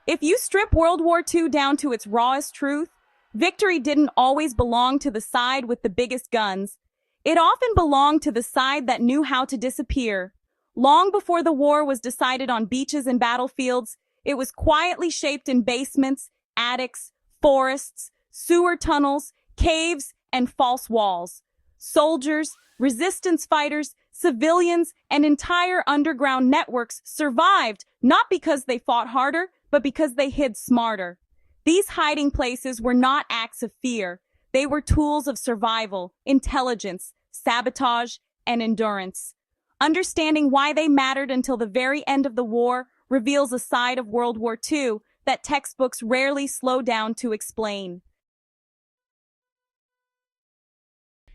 If you strip World War II down to its rawest truth, victory didn't always belong to the side with the biggest guns. It often belonged to the side that knew how to disappear. Long before the war was decided on beaches and battlefields, it was quietly shaped in basements, attics, forests, sewer tunnels, caves, and false walls. Soldiers, resistance fighters, civilians, and entire underground networks survived not because they fought harder, but because they hid smarter. These hiding places were not acts of fear. They were tools of survival, intelligence, sabotage, and endurance. Understanding why they mattered until the very end of the war reveals a side of World War II that textbooks rarely slow down to explain.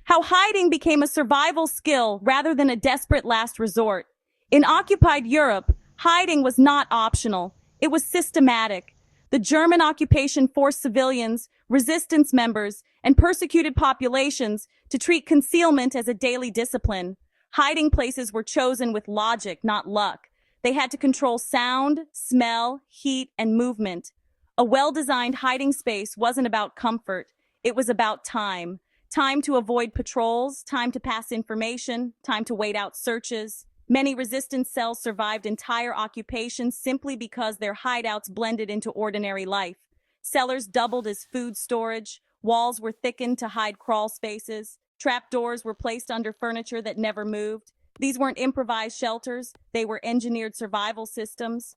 How hiding became a survival skill rather than a desperate last resort. In occupied Europe, hiding was not optional. It was systematic. The German occupation forced civilians, resistance members, and persecuted populations to treat concealment as a daily discipline. Hiding places were chosen with logic, not luck. They had to control sound, smell, heat, and movement. A well-designed hiding space wasn't about comfort. It was about time. Time to avoid patrols, time to pass information, time to wait out searches. Many resistance cells survived entire occupations simply because their hideouts blended into ordinary life. Cellars doubled as food storage, walls were thickened to hide crawl spaces, trapdoors were placed under furniture that never moved. These weren't improvised shelters, they were engineered survival systems.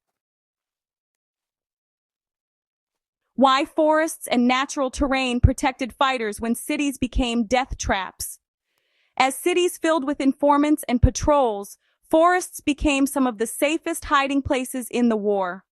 Why forests and natural terrain protected fighters when cities became death traps? As cities filled with informants and patrols, forests became some of the safest hiding places in the war.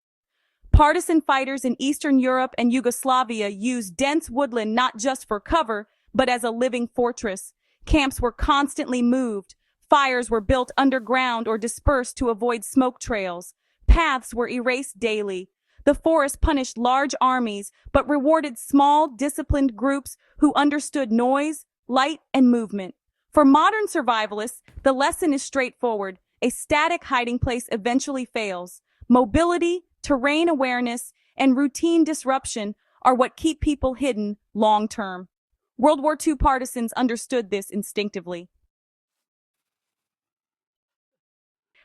Partisan fighters in Eastern Europe and Yugoslavia used dense woodland not just for cover, but as a living fortress. Camps were constantly moved. Fires were built underground or dispersed to avoid smoke trails. Paths were erased daily. The forest punished large armies, but rewarded small, disciplined groups who understood noise, light, and movement. For modern survivalists, the lesson is straightforward. A static hiding place eventually fails. Mobility, terrain awareness, and routine disruption are what keep people hidden long-term. World War II partisans understood this instinctively.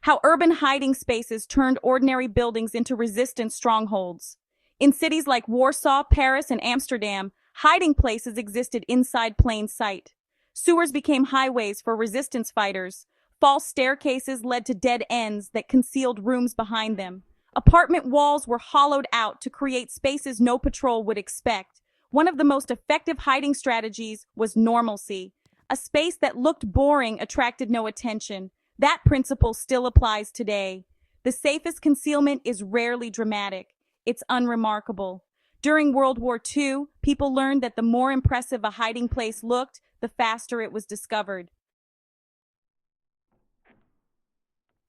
How urban hiding spaces turned ordinary buildings into resistance strongholds. In cities like Warsaw, Paris, and Amsterdam, hiding places existed inside plain sight. Sewers became highways for resistance fighters. False staircases led to dead ends that concealed rooms behind them. Apartment walls were hollowed out to create spaces no patrol would expect. One of the most effective hiding strategies was normalcy. A space that looked boring attracted no attention. That principle still applies today. The safest concealment is rarely dramatic. It's unremarkable. During World War II, people learned that the more impressive a hiding place looked, the faster it was discovered.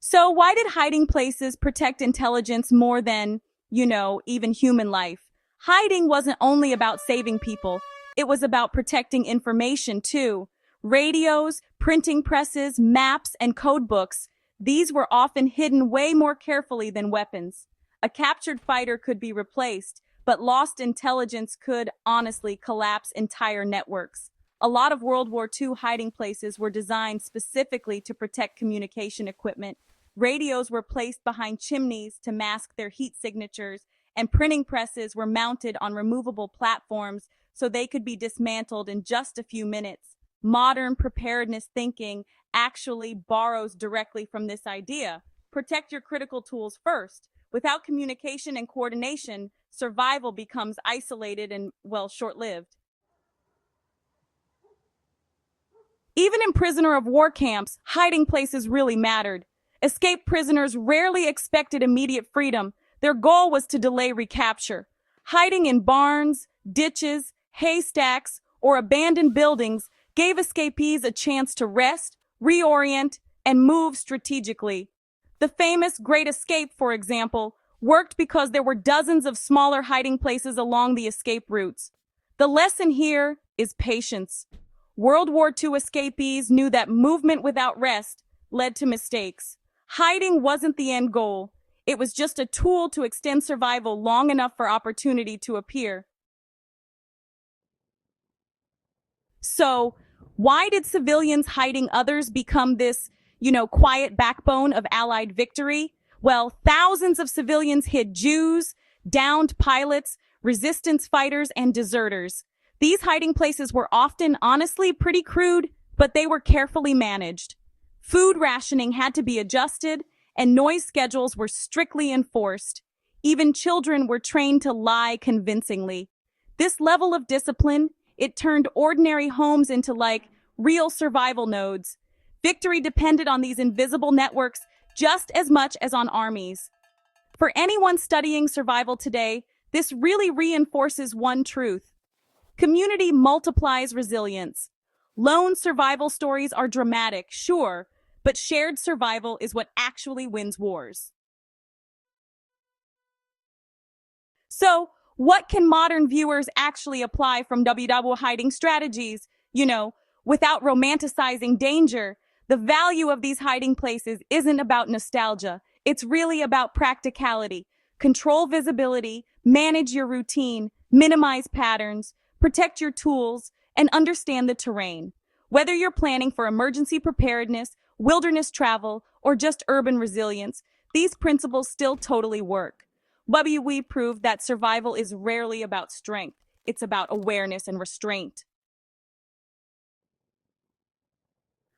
So why did hiding places protect intelligence more than, even human life? Hiding wasn't only about saving people. It was about protecting information, too. Radios, printing presses, maps, and code books, these were often hidden way more carefully than weapons. A captured fighter could be replaced, but lost intelligence could, honestly, collapse entire networks. A lot of World War II hiding places were designed specifically to protect communication equipment. Radios were placed behind chimneys to mask their heat signatures, and printing presses were mounted on removable platforms so they could be dismantled in just a few minutes. Modern preparedness thinking actually borrows directly from this idea. Protect your critical tools first. Without communication and coordination, survival becomes isolated and, short-lived. Even in prisoner of war camps, hiding places really mattered. Escaped prisoners rarely expected immediate freedom. Their goal was to delay recapture. Hiding in barns, ditches, haystacks, or abandoned buildings gave escapees a chance to rest, reorient, and move strategically. The famous Great Escape, for example, worked because there were dozens of smaller hiding places along the escape routes. The lesson here is patience. World War II escapees knew that movement without rest led to mistakes. Hiding wasn't the end goal. It was just a tool to extend survival long enough for opportunity to appear. So, why did civilians hiding others become this, quiet backbone of Allied victory? Well, thousands of civilians hid Jews, downed pilots, resistance fighters, and deserters. These hiding places were often, honestly, pretty crude, but they were carefully managed. Food rationing had to be adjusted, and noise schedules were strictly enforced. Even children were trained to lie convincingly. This level of discipline, it turned ordinary homes into real survival nodes. Victory depended on these invisible networks just as much as on armies. For anyone studying survival today, this really reinforces one truth. Community multiplies resilience. Lone survival stories are dramatic, sure, but shared survival is what actually wins wars. So, what can modern viewers actually apply from WWII hiding strategies? Without romanticizing danger, the value of these hiding places isn't about nostalgia. It's really about practicality. Control visibility, manage your routine, minimize patterns, protect your tools, and understand the terrain. Whether you're planning for emergency preparedness, wilderness travel, or just urban resilience, these principles still totally work. WWII proved that survival is rarely about strength. It's about awareness and restraint.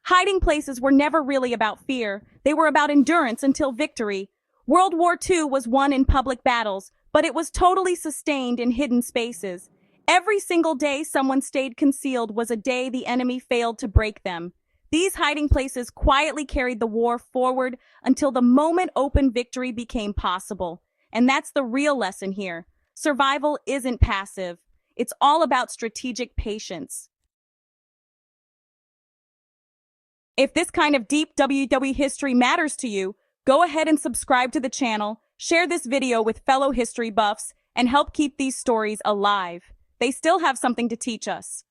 Hiding places were never really about fear. They were about endurance until victory. World War II was won in public battles, but it was totally sustained in hidden spaces. Every single day someone stayed concealed was a day the enemy failed to break them. These hiding places quietly carried the war forward until the moment open victory became possible. And that's the real lesson here. Survival isn't passive. It's all about strategic patience. If this kind of deep WWII history matters to you, go ahead and subscribe to the channel, share this video with fellow history buffs, and help keep these stories alive. They still have something to teach us.